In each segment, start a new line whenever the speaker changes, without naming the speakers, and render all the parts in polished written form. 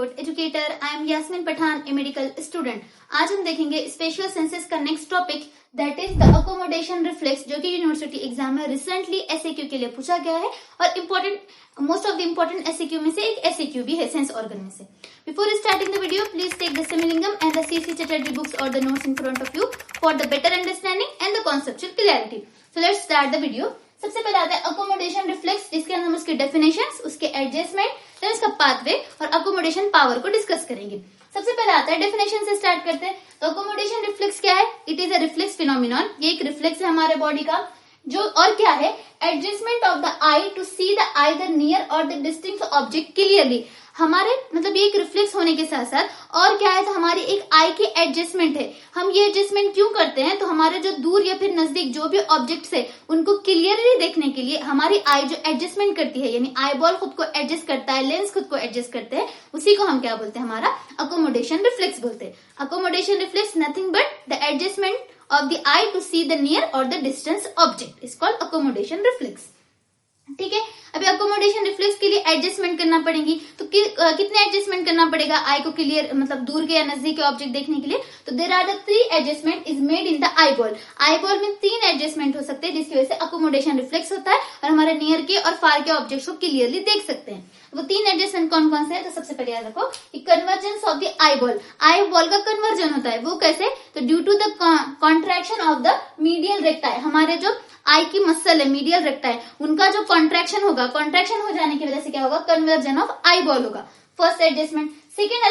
Coat educator. I am Yasmeen Pathan, a medical student. आज हम देखेंगे स्पेशल सेंसेस का next topic, that is the accommodation reflex, जो कि यूनिवर्सिटी एग्जाम में रिसेंटली एसएक्यू के लिए पूछा गया है और most of the important SAQ में से एक एसएक्यू भी है सेंस ऑर्गन में से। Before starting the video, please take the Sembulingam and the CC Chatterjee books और the notes in front of you for the better understanding and the conceptual clarity. So let's start the video. सबसे पहले आता है accommodation reflex, जिसके अंदर हम उसके definitions, उसके एडजस्टमेंट, देन उसका पाथवे और अकोमोडेशन पावर को डिस्कस करेंगे। सबसे पहले आता है डेफिनेशन से स्टार्ट करते हैं। तो अकोमोडेशन रिफ्लेक्स क्या है? It is a reflex phenomenon. ये एक रिफ्लेक्स है हमारे बॉडी का, जो और क्या है? Adjustment of the eye to see the either near और द डिस्टिंक्ट ऑब्जेक्ट क्लियरली। हमारे मतलब ये एक रिफ्लेक्स होने के साथ साथ और क्या है, तो हमारी एक आई की एडजस्टमेंट है। हम ये एडजस्टमेंट क्यों करते हैं? तो हमारे जो दूर या फिर नजदीक जो भी ऑब्जेक्ट्स है उनको क्लियरली देखने के लिए हमारी आई जो एडजस्टमेंट करती है, यानी आई बॉल खुद को एडजस्ट करता है, लेंस खुद को एडजस्ट करते हैं, उसी को हम क्या बोलते हैं? हमारा अकोमोडेशन रिफ्लेक्स बोलते हैं। Accommodation reflex nothing but the adjustment of the eye to see the near or the distance object is called accommodation reflex। ठीक है, अभी अकोमोडेशन रिफ्लेक्स के लिए एडजस्टमेंट करना पड़ेगी, तो कितने एडजस्टमेंट करना पड़ेगा आई को क्लियर मतलब दूर के या नजदीक के ऑब्जेक्ट देखने के लिए? तो there are the 3 adjustment is made in the eye ball. Eye ball में 3 एडजस्टमेंट हो सकते हैं, जिसकी वजह से अकोमोडेशन रिफ्लेक्स होता है और हमारे नियर के और फार के ऑब्जेक्ट्स को क्लियरली देख सकते हैं। वो 3 एडजस्टमेंट कौन कौन से है? तो सबसे पहले याद रखो कि convergence of the eye ball. Eye ball का कन्वर्जन होता है, वो कैसे? तो due to the contraction of the medial recti, हमारे जो आई की मसल है मीडियल रेक्टाई, उनका जो कॉन्ट्रैक्शन होगा, कॉन्ट्रैक्शन हो जाने की वजह से क्या होगा? कन्वर्जन ऑफ आई बॉल होगा, फर्स्ट एडजस्टमेंट। सेकेंड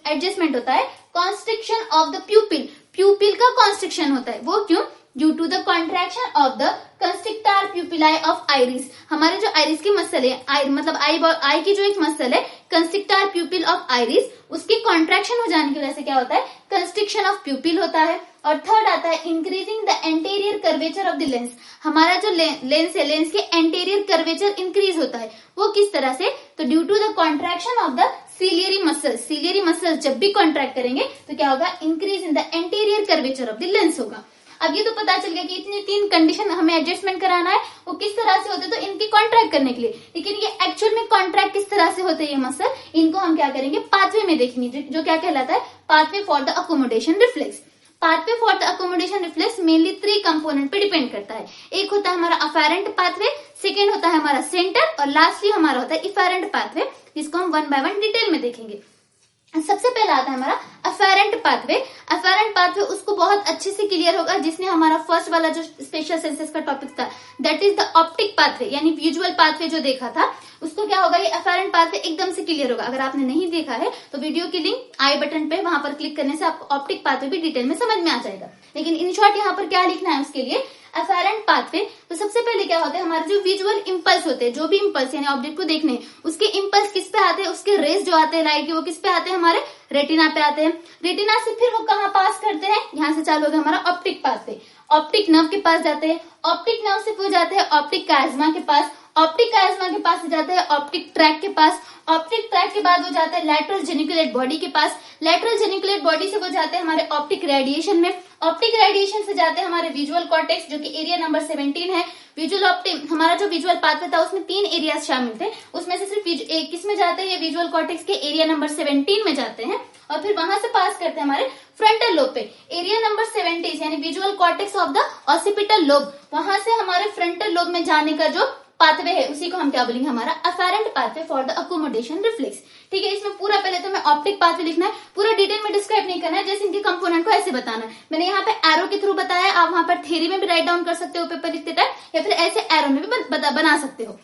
एडजस्टमेंट होता है constriction of the pupil. Pupil का कॉन्स्ट्रिक्शन होता है, वो क्यों? Due to the contraction of the constrictor pupillae of iris. हमारे जो आइरिस की मसल है, मतलब आई की जो एक मसल है कंस्ट्रिक्टार प्यूपिल ऑफ आइरिस, उसकी कॉन्ट्रैक्शन हो जाने की वजह से क्या होता है? कंस्ट्रिक्शन ऑफ प्यूपिल होता है। और थर्ड आता है increasing the anterior curvature of the lens. हमारा जो लेंस है, लेंस के एंटीरियर कर्वेचर इंक्रीज होता है, वो किस तरह से? तो due to the contraction of the ciliary muscle. Ciliary muscle जब भी कॉन्ट्रैक्ट करेंगे तो क्या होगा? Increase in the anterior curvature of the lens होगा। अब ये तो पता चल गया कि इतनी 3 कंडीशन हमें एडजस्टमेंट कराना है, वो किस तरह से होते हैं? तो इनके कॉन्ट्रैक्ट करने के लिए। लेकिन ये एक्चुअल में कॉन्ट्रैक्ट किस तरह से होते हैं ये मसल, इनको हम क्या करेंगे? पाथवे में देखेंगे, जो क्या कहलाता है? Pathway for the accommodation reflex. Pathway for the accommodation reflex mainly 3 component पे डिपेंड करता है। एक होता है हमारा अफेरेंट पाथवे, सेकेंड होता है हमारा सेंटर, और लास्टली हमारा होता है इफेरेंट पाथवे, जिसको हम 1 बाय 1 डिटेल में देखेंगे। सबसे पहला आता है हमारा अफेरेंट पाथवे। अफेरेंट पाथवे उसको बहुत अच्छे से क्लियर होगा जिसने हमारा फर्स्ट वाला जो स्पेशल सेंसेस का टॉपिक था, that is the optic pathway, यानी विजुअल पाथवे जो देखा था, उसको क्या होगा? ये अफेरेंट पाथवे एकदम से क्लियर होगा। अगर आपने नहीं देखा है तो वीडियो की लिंक आई बटन पे, वहां पर क्लिक करने से आपको ऑप्टिक पाथवे भी डिटेल में समझ में आ जाएगा। लेकिन इन शॉर्ट यहाँ पर क्या लिखना है उसके लिए? Afferent pathway. तो सबसे पहले क्या होता है? हमारे जो विजुअल इंपल्स होते हैं, जो भी इंपल्स यानी ऑब्जेक्ट को देखने, उसके इंपल्स किस पे आते हैं? उसके रेस जो आते हैं लाइट के, वो किस पे आते हैं? हमारे रेटिना पे आते हैं। रेटिना से फिर वो कहाँ पास करते हैं? यहाँ से चालू होगा हमारा ऑप्टिक पाथवे। ऑप्टिक नर्व के पास जाते हैं, ऑप्टिक नर्व से फिर जाते हैं ऑप्टिक काइज़मा के पास, ऑप्टिक काइज़मा के पास से जाते हैं ऑप्टिक ट्रैक के पास, ऑप्टिक ट्रैक के बाद वो जाते हैं लैटरल जेनिकुलेट बॉडी के पास, लैटरल जेनिकुलेट बॉडी से वो जाते हैं हमारे ऑप्टिक रेडिएशन में, ऑप्टिक रेडिएशन से जाते हैं हमारे विजुअल कॉर्टेक्स, जो कि एरिया नंबर 17 है। विजुअल ऑप्टिक हमारा जो विजुअल पाथवे था उसमें 3 एरियाज शामिल थे, उसमें से सिर्फ एक किस में जाते हैं? ये विजुअल कॉर्टेक्स के एरिया नंबर 17 में जाते हैं, और फिर वहां से पास करते हैं हमारे फ्रंटल लोब पे। एरिया नंबर 70 यानी visual cortex of the occipital lobe, वहां से हमारे फ्रंटल लोब में जाने का जो पाथवे है उसी को हम क्या बोलेंगे? हमारा afferent pathway for the accommodation reflex. ठीक है, इसमें पूरा पहले तो मैं ऑप्टिक पाथवे लिखना है, पूरा डिटेल में डिस्क्राइब नहीं करना है, जैसे इनके कंपोनेंट को ऐसे बताना है। मैंने यहाँ पे एरो के थ्रू बताया, आप वहां पर थ्योरी में भी राइट डाउन कर सकते हो पेपर लिखते टाइम, या फिर ऐसे एरो में भी बना सकते हो।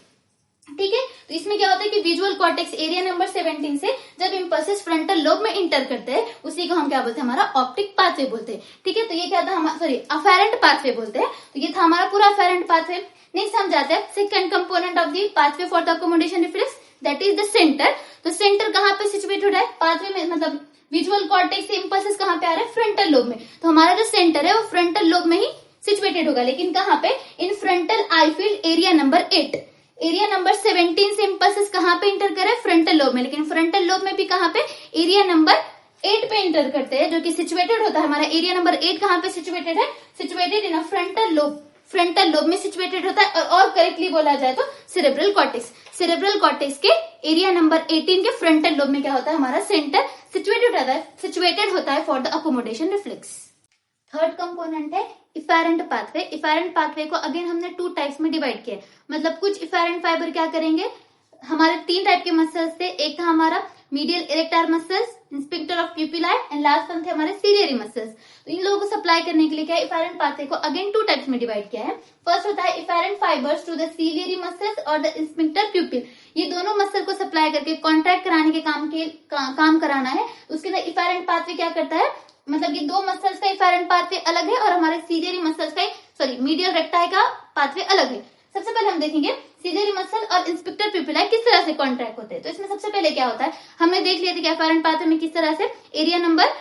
ठीक है, तो इसमें क्या होता है कि विजुअल कॉर्टेक्स एरिया नंबर 17 से जब इंपल्सेस फ्रंटल लोब में इंटर करते हैं, उसी को हम क्या बोलते हैं? हमारा ऑप्टिक पाथवे बोलते हैं। ठीक है, तो ये क्या था? अफेरेंट पाथवे बोलते हैं। तो ये था हमारा पूरा अफेरेंट पाथवे। नेक्स्ट हम जाते हैं second component of the pathway for the accommodation reflex, that is the centre. तो सेंटर कहाँ पे सिचुएटेड है पाथवे में? मतलब विजुअल कॉर्टेक्स से इंपल्सेस कहाँ पे आ रहे हैं? फ्रंटल लोब में। तो हमारा जो सेंटर है वो फ्रंटल लोब में ही सिचुएटेड होगा, लेकिन कहाँ पे? In frontal eye field area number 8। Area number 17 से इंपल्सेस कहाँ पे इंटर करे? फ्रंटल लोब में। लेकिन फ्रंटल लोब में भी कहाँ पे? एरिया नंबर 8 पे इंटर करते हैं, जो कि सिचुएटेड होता है हमारा एरिया नंबर 8 कहाँ पे सिचुएटेड है? Situated in a frontal lobe. Frontal lobe में सिचुएटेड होता है और करेक्टली बोला जाए तो सेरेब्रल कॉर्टेक्स। सेरेब्रल कॉर्टेक्स के एरिया नंबर 18 के फ्रंटल लोब में क्या होता है, हमारा सेंटर सिचुएटेड होता है for the accommodation reflex. Third component है इफेरेंट पाथवे। इफेरेंट पाथवे को अगेन हमने 2 टाइप्स में डिवाइड किया है। मतलब कुछ इफेरेंट फाइबर क्या करेंगे, हमारे 3 टाइप के मसल्स थे। एक था हमारा medial rectus muscles, sphincter of pupillae and last one थे हमारे सीलियरी मसल्स। तो इन लोगों को सप्लाई करने के लिए क्या इफेरेंट पाथवे को अगेन 2 टाइप्स में डिवाइड किया है। फर्स्ट होता है efferent fibres to the ciliary muscles और द स्फिंक्टर प्यूपिल। ये दोनों मसल को सप्लाई करके कॉन्ट्रैक्ट कराने के काम कराना है। उसके अंदर इफेरेंट पाथवे क्या करता है, मतलब ये 2 मसल्स का इफेरेंट पाथवे अलग है और हमारे सीलियरी मसल्स का मीडियल रेक्टाई का पाथवे अलग है। सबसे पहले हम देखेंगे सीलियरी मसल और इंस्पेक्टर प्यूपिलाई किस तरह से कॉन्ट्रैक्ट होते हैं। तो इसमें सबसे पहले क्या होता है, हमने देख लिया था कि इफेरेंट पाथवे में किस तरह से एरिया नंबर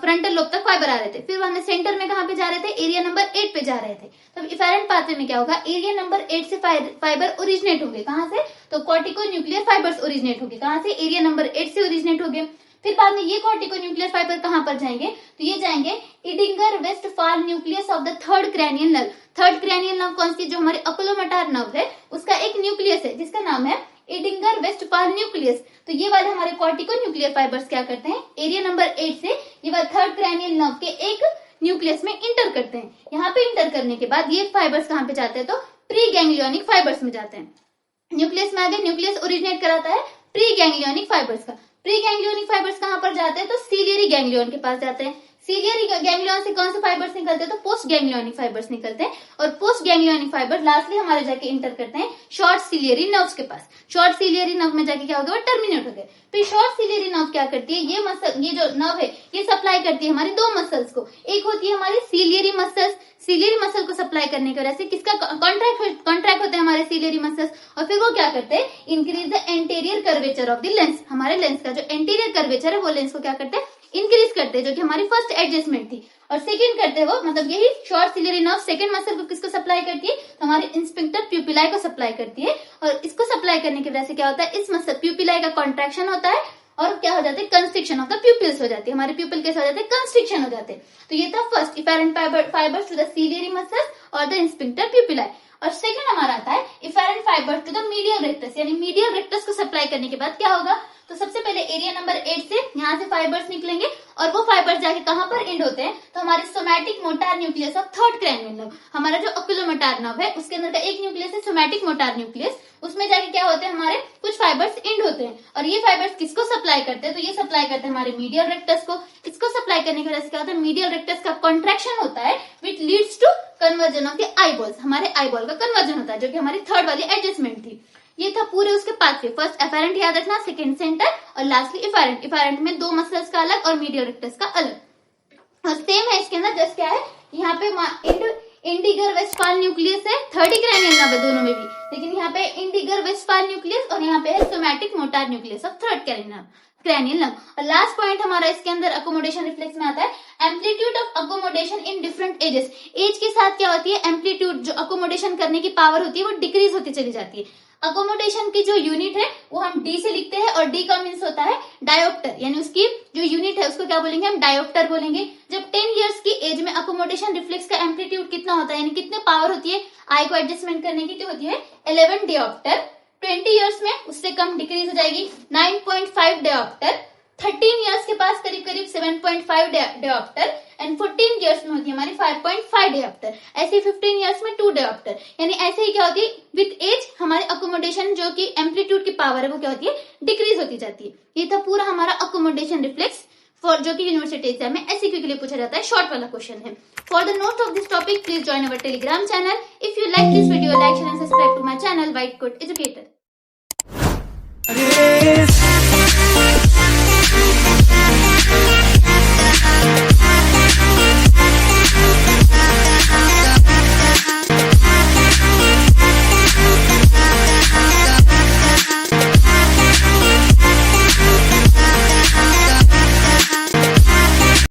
फ्रंटल लोब तक फाइबर आ रहे थे, फिर हमने सेंटर में कहां पे जा रहे थे, एरिया नंबर 8 पे जा रहे थे। तो इफेरेंट पाथवे में क्या होगा, एरिया नंबर 8 से फाइबर ओरिजिनेट होंगे। कहां से, तो कॉर्टिको न्यूक्लियर फाइबर्स ओरिजिनेट होंगे। कहां से, एरिया नंबर 8 से ओरिजिनेट होंगे। फिर बाद में ये कॉर्टिको न्यूक्लियर फाइबर कहां पर जाएंगे, तो ये जाएंगे Edinger Westphal nucleus of the third cranial nerve. Third cranial nerve कौन सी, जो हमारे ओकुलोमोटर नर्व है उसका एक न्यूक्लियस है जिसका नाम है इडिंगर वेस्टफाल न्यूक्लियस। तो ये वाले हमारे कॉर्टिको न्यूक्लियर फाइबर्स क्या करते हैं, एरिया नंबर 8 से ये वाले थर्ड क्रैनियल नर्व के एक न्यूक्लियस में इंटर करते हैं। यहाँ पे इंटर करने के बाद ये फाइबर्स कहां पे जाते हैं, तो प्री गैंग्लियोनिक फाइबर्स में जाते हैं। न्यूक्लियस में आगे न्यूक्लियस ओरिजिनेट कराता है प्री गैंग्लियोनिक फाइबर्स का। प्री गैंग्लियोनिक फाइबर्स कहां पर जाते हैं, तो सीलियरी गैंग्लियन के पास जाते हैं। सीलियरी गैंग्लियन से कौन से फाइबर्स निकलते हैं, तो पोस्ट गैंग्लियोनिक फाइबर्स निकलते हैं। और पोस्ट गैंग्लियोनिक फाइबर लास्टली हमारे जाके इंटर करते हैं शॉर्ट सीलियरी नर्व्स के पास। शॉर्ट सीलियरी नर्व में जाके क्या हो गया, वो टर्मिनेट हो गए। फिर शॉर्ट सीलियरी नर्व क्या करती है, ये जो नर्व है ये सप्लाई करती है हमारी 2 मसल्स को। एक होती है हमारी सीलियरी मसल्स, सीलियरी मसल को सप्लाई करने की वजह से किसका कॉन्ट्रैक्ट होते हैं हमारे सीलियरी मसल्स, और फिर वो क्या करते हैं, increase the anterior curvature of the lens. हमारे लेंस का जो एंटीरियर कर्वेचर है वो लेंस को क्या करते हैं, इंक्रीज करते हैं, जो कि हमारी फर्स्ट एडजस्टमेंट थी। और सेकंड करते हैं वो, मतलब यही short ciliary nerve second muscle को किसको सप्लाई करती है, तो हमारे इंस्पेक्टर प्यूपिलाई को सप्लाई करती है। और इसको सप्लाई करने की वजह से क्या होता है, इस मसल प्यूपिलाई का कॉन्ट्रैक्शन होता है और क्या हो जाता है, कंस्ट्रिक्शन ऑफ द प्यूपिल्स हो जाती है। हमारे प्यूपिल कैसे हो जाते हैं, कंस्ट्रिक्शन हो जाते हैं। तो ये था first efferent fibres to the ciliary muscles और द इंस्पेक्टर प्यूपिलाई। और सेकंड हमारा आता है efferent fibre to the medial rectus, यानी मीडियल रेक्टस को सप्लाई करने के बाद क्या होगा, तो सबसे पहले एरिया नंबर 8 से यहाँ से फाइबर्स निकलेंगे और वो फाइबर्स जाके कहां पर एंड होते हैं, तो हमारे somatic motor nucleus of third cranial nerve. हमारा जो ओकुलोमोटर नर्व है उसके अंदर का एक न्यूक्लियस है सोमैटिक मोटार न्यूक्लियस, उसमें जाके क्या होते हैं, हमारे कुछ फाइबर्स एंड होते हैं। और ये फाइबर्स किसको सप्लाई करते हैं, तो ये सप्लाई करते हैं हमारे मीडियल रेक्टस को। इसको सप्लाई करने की वजह से क्या होता है, मीडियल रेक्टस का कॉन्ट्रैक्शन होता है which leads to conversion of the eyeballs. हमारे आईबॉल का कन्वर्जन होता है, जो कि हमारी थर्ड वाली एडजस्टमेंट थी। ये था पूरे उसके पाथवे, फर्स्ट एफेरेंट याद रखना, सेकंड सेंटर और लास्टली इफेरेंट। इफेरेंट में 2 मसल्स का अलग और मीडियल रेक्टस का अलग। और सेम है इसके अंदर, जस्ट क्या है, यहाँ पे इंडिगर वेस्टफाल न्यूक्लियस है, थर्ड क्रैनियल नर्व है दोनों में भी, लेकिन यहाँ पे इंडिगर वेस्टफाल न्यूक्लियस और यहाँ पे है somatic motor nucleus of third cranial nerve. और लास्ट पॉइंट हमारा इसके अंदर अकोमोडेशन रिफ्लेक्स में आता है amplitude of accommodation in different ages. Age के साथ क्या होती है, एम्पलीट्यूड जो अकोमोडेशन करने की पावर होती है वो डिक्रीज होती चली जाती है। अकोमोडेशन की जो यूनिट है वो हम डी से लिखते हैं और डी का मीन्स होता है डायोप्टर, यानी उसकी जो यूनिट है उसको क्या बोलेंगे, हम डायोप्टर बोलेंगे। जब 10 इयर्स की एज में अकोमोडेशन रिफ्लेक्स का एम्पलीट्यूड कितना होता है, यानी कितने पावर होती है आई को एडजस्टमेंट करने की, तो होती है 11 डायोप्टर। 20 इयर्स में उससे कम डिक्रीज हो जाएगी 9.5 डायोप्टर। 13 इयर्स के पास करीब करीब 7.5 डायोप्टर एंड 14 इयर्स में होती है हमारी 5.5 डायोप्टर। ऐसे 15 इयर्स में 2 डायोप्टर। यानी ऐसे ही क्या होती है, विद एज हमारे अकोमोडेशन जो कि एम्पलीट्यूड की पावर है वो क्या होती है, डिक्रीज होती जाती है। ये था पूरा हमारा अकोमोडेशन रिफ्लेक्स फॉर, जो कि यूनिवर्सिटी एग्जाम में एसक्यू के लिए पूछा जाता है, शॉर्ट वाला क्वेश्चन है। For the notes of this topic please join our Telegram channel. If you like this video, like share and subscribe to my channel White Coat educator.